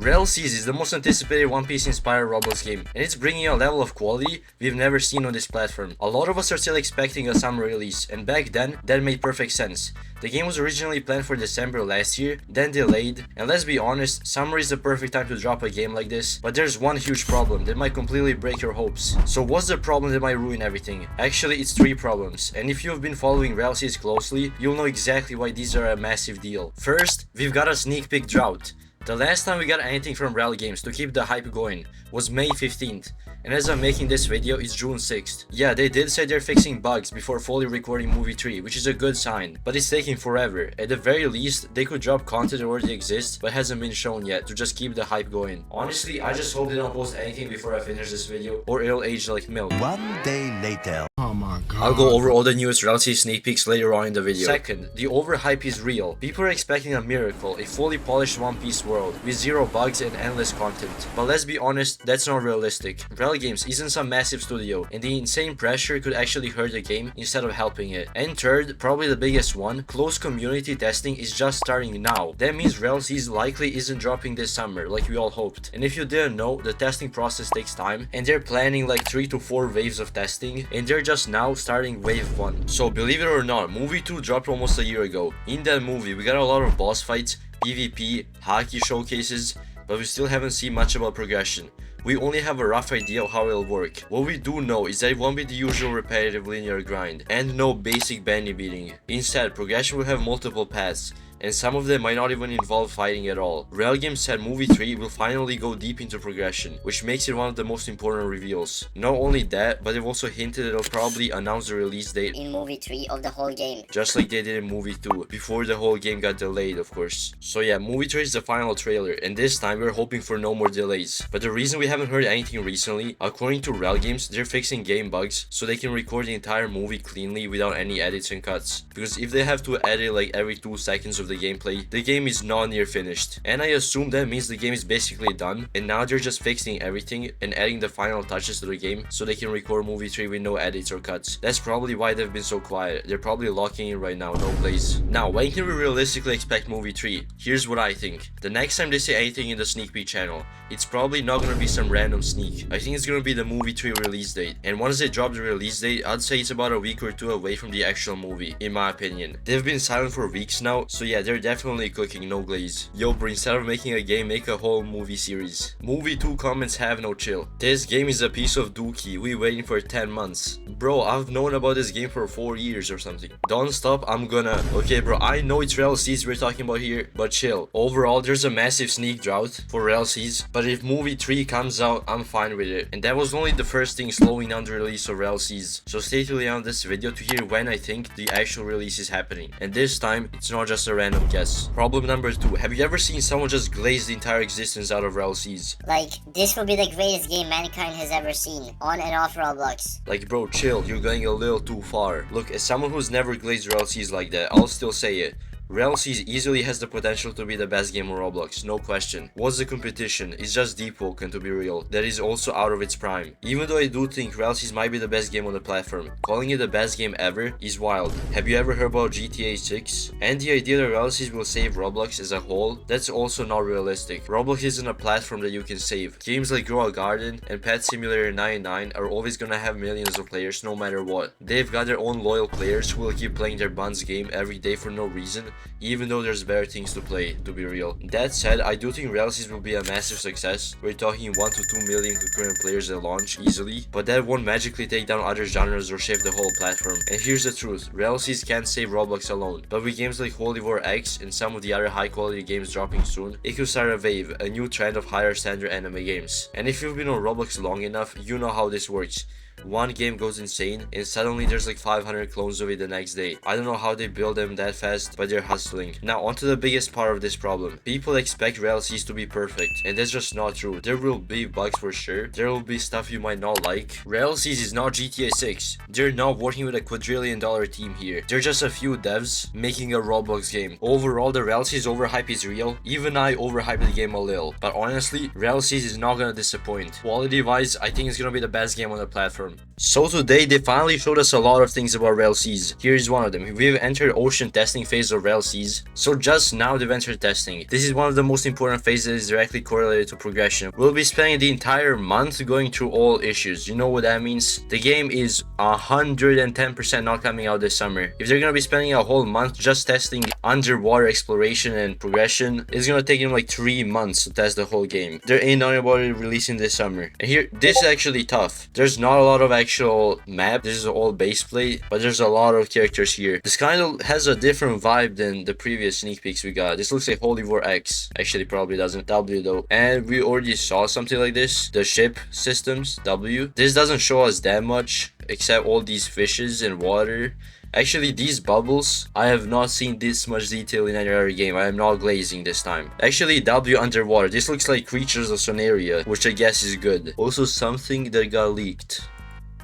Rell Seas is the most anticipated One Piece-inspired Roblox game, and it's bringing a level of quality we've never seen on this platform. A lot of us are still expecting a summer release, and back then, that made perfect sense. The game was originally planned for December last year, then delayed, and let's be honest, summer is the perfect time to drop a game like this, but there's one huge problem that might completely break your hopes. So what's the problem that might ruin everything? Actually, it's 3 problems, and if you've been following Rell Seas closely, you'll know exactly why these are a massive deal. First, we've got a sneak peek drought. The last time we got anything from Rell Games to keep the hype going was May 15th, and as I'm making this video, it's June 6th. Yeah, they did say they're fixing bugs before fully recording Movie 3, which is a good sign, but it's taking forever. At the very least, they could drop content that already exists but hasn't been shown yet to just keep the hype going. Honestly, I just hope they don't post anything before I finish this video, or it'll age like milk. One day later. Oh my god. I'll go over all the newest Rell Seas sneak peeks later on in the video. Second, the overhype is real. People are expecting a miracle, a fully polished One Piece world with 0 bugs and endless content. But let's be honest, that's not realistic. Rell Games isn't some massive studio, and the insane pressure could actually hurt the game instead of helping it. And third, probably the biggest one, close community testing is just starting now. That means Rell Seas likely isn't dropping this summer like we all hoped. And if you didn't know, the testing process takes time, and they're planning like 3 to 4 waves of testing, and they're just now starting wave 1. So believe it or not, Movie 2 dropped almost a year ago. In that movie, we got a lot of boss fights, PvP, hockey showcases, but we still haven't seen much about progression. We only have a rough idea of how it'll work. What we do know is that it won't be the usual repetitive linear grind, and no basic bandy beating. Instead, progression will have multiple paths, and some of them might not even involve fighting at all. Rell Games said Movie 3 will finally go deep into progression, which makes it one of the most important reveals. Not only that, but they've also hinted that they'll probably announce the release date in Movie 3 of the whole game, just like they did in Movie 2, before the whole game got delayed, of course. So yeah, Movie 3 is the final trailer, and this time we're hoping for no more delays. But the reason we haven't heard anything recently, according to Rell Games, they're fixing game bugs so they can record the entire movie cleanly without any edits and cuts. Because if they have to edit like every 2 seconds of the gameplay, the game is not near finished. And I assume that means the game is basically done, and now they're just fixing everything and adding the final touches to the game so they can record Movie 3 with no edits or cuts. That's probably why they've been so quiet. They're probably locking in right now, no plays. Now, when can we realistically expect Movie 3? Here's what I think. The next time they say anything in the sneak peek channel, it's probably not gonna be some random sneak. I think it's gonna be the Movie 3 release date. And once they drop the release date, I'd say it's about a week or 2 away from the actual movie, in my opinion. They've been silent for weeks now, so yeah, they're definitely cooking, no glaze. Yo bro, instead of making a game, make a whole movie series. Movie 2 comments have no chill. This game is a piece of dookie, we waiting for 10 months. Bro, I've known about this game for 4 years or something. Don't stop, I'm gonna... Okay bro, I know it's Rell Seas we're talking about here, but chill. Overall, there's a massive sneak drought for Rell Seas, but if Movie 3 comes out, I'm fine with it. And that was only the first thing slowing down the release of Rell Seas. So stay till the end of this video to hear when I think the actual release is happening. And this time, it's not just a random guess. Problem number 2. Have you ever seen someone just glaze the entire existence out of Rell Seas? Like, this will be the greatest game mankind has ever seen, on and off Roblox. Like bro, chill, you're going a little too far. Look, as someone who's never glazed Rell Seas like that, I'll still say it. Rell Seas easily has the potential to be the best game on Roblox, no question. What's the competition? It's just Deep Woken, to be real. That is also out of its prime. Even though I do think Rell Seas might be the best game on the platform, calling it the best game ever is wild. Have you ever heard about GTA 6? And the idea that Rell Seas will save Roblox as a whole, that's also not realistic. Roblox isn't a platform that you can save. Games like Grow a Garden and Pet Simulator 99 are always gonna have millions of players no matter what. They've got their own loyal players who will keep playing their buns game every day for no reason, even though there's better things to play, to be real. That said, I do think Rell Seas will be a massive success. We're talking 1 to 2 million concurrent players at launch easily, but that won't magically take down other genres or shift the whole platform. And here's the truth, Rell Seas can't save Roblox alone, but with games like Holy War X and some of the other high quality games dropping soon, it could start a wave, a new trend of higher standard anime games. And if you've been on Roblox long enough, you know how this works. One game goes insane and suddenly there's like 500 clones of it the next day. I don't know how they build them that fast, but they're hustling. Now onto the biggest part of this problem. People expect Rell Seas to be perfect, and that's just not true. There will be bugs for sure. There will be stuff you might not like. Rell Seas is not GTA 6. They're not working with a quadrillion-dollar team here. They're just a few devs making a Roblox game. Overall, the Rell Seas overhype is real. Even I overhyped the game a little. But honestly, Rell Seas is not gonna disappoint. Quality-wise, I think it's gonna be the best game on the platform. So today they finally showed us a lot of things about Rell Seas. Here's one of them. We've entered ocean testing phase of Rell Seas. So just now they've entered testing. This is one of the most important phases that is directly correlated to progression. We'll be spending the entire month going through all issues. You know what that means? The game is 110% not coming out this summer. If they're gonna be spending a whole month just testing underwater exploration and progression, it's gonna take them like 3 months to test the whole game. There ain't nothing about it releasing this summer. And here, this is actually tough. There's not a lot of actual map. This is all base plate, but there's a lot of characters here. This kind of has a different vibe than the previous sneak peeks we got. This looks like Holy War X. Actually, probably doesn't. W though. And we already saw something like this. The ship systems, W. This doesn't show us that much, except all these fishes and water. Actually, these bubbles, I have not seen this much detail in any other game. I am not glazing this time. Actually, W underwater. This looks like Creatures of Sonaria, which I guess is good. Also, something that got leaked.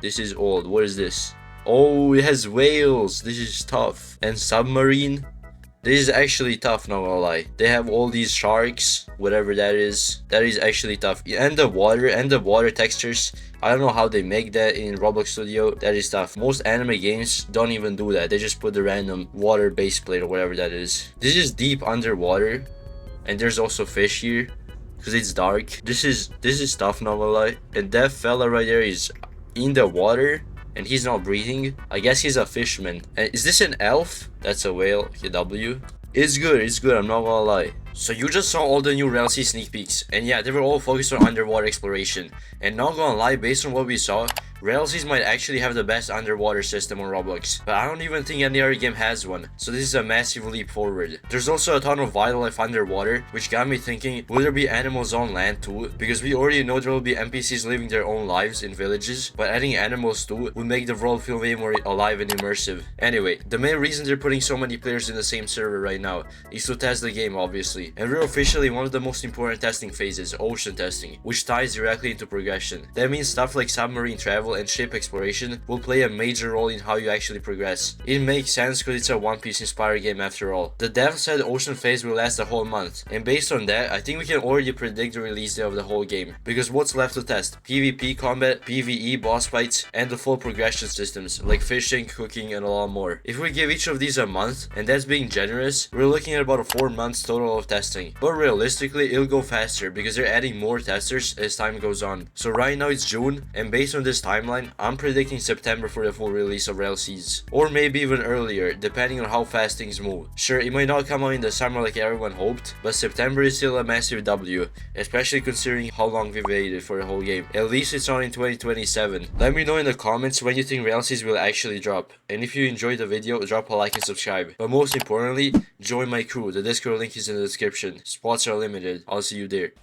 This is old. What is this? Oh, it has whales. This is tough. And submarine. This is actually tough, not gonna lie. They have all these sharks, whatever that is. That is actually tough. And the water textures. I don't know how they make that in Roblox Studio. That is tough. Most anime games don't even do that. They just put the random water base plate or whatever that is. This is deep underwater. And there's also fish here, because it's dark. This is tough, not gonna lie. And that fella right there is in the water. And he's not breathing. I guess he's a fisherman. And is this an elf? That's a whale. Okay, W. It's good, I'm not gonna lie. So you just saw all the new Rell Seas sneak peeks. And yeah, they were all focused on underwater exploration. And not gonna lie, based on what we saw, Rell Seas might actually have the best underwater system on Roblox, but I don't even think any other game has one, so this is a massive leap forward. There's also a ton of wildlife underwater, which got me thinking, will there be animals on land too? Because we already know there will be NPCs living their own lives in villages, but adding animals too would make the world feel way more alive and immersive. Anyway, the main reason they're putting so many players in the same server right now is to test the game, obviously, and we're officially in one of the most important testing phases, ocean testing, which ties directly into progression. That means stuff like submarine travel and ship exploration will play a major role in how you actually progress. It makes sense because it's a One Piece-inspired game after all. The dev said ocean phase will last a whole month, and based on that, I think we can already predict the release day of the whole game, because what's left to test? PvP combat, PvE boss fights, and the full progression systems like fishing, cooking, and a lot more. If we give each of these a month, and that's being generous, we're looking at about 4 months total of testing. But realistically, it'll go faster because they're adding more testers as time goes on. So right now it's June, and based on this timeline, I'm predicting September for the full release of Rell Seas. Or maybe even earlier, depending on how fast things move. Sure, it might not come out in the summer like everyone hoped, but September is still a massive W, especially considering how long we've waited for the whole game. At least it's on in 2027. Let me know in the comments when you think Rell Seas will actually drop. And if you enjoyed the video, drop a like and subscribe. But most importantly, join my crew. The Discord link is in the description. Spots are limited. I'll see you there.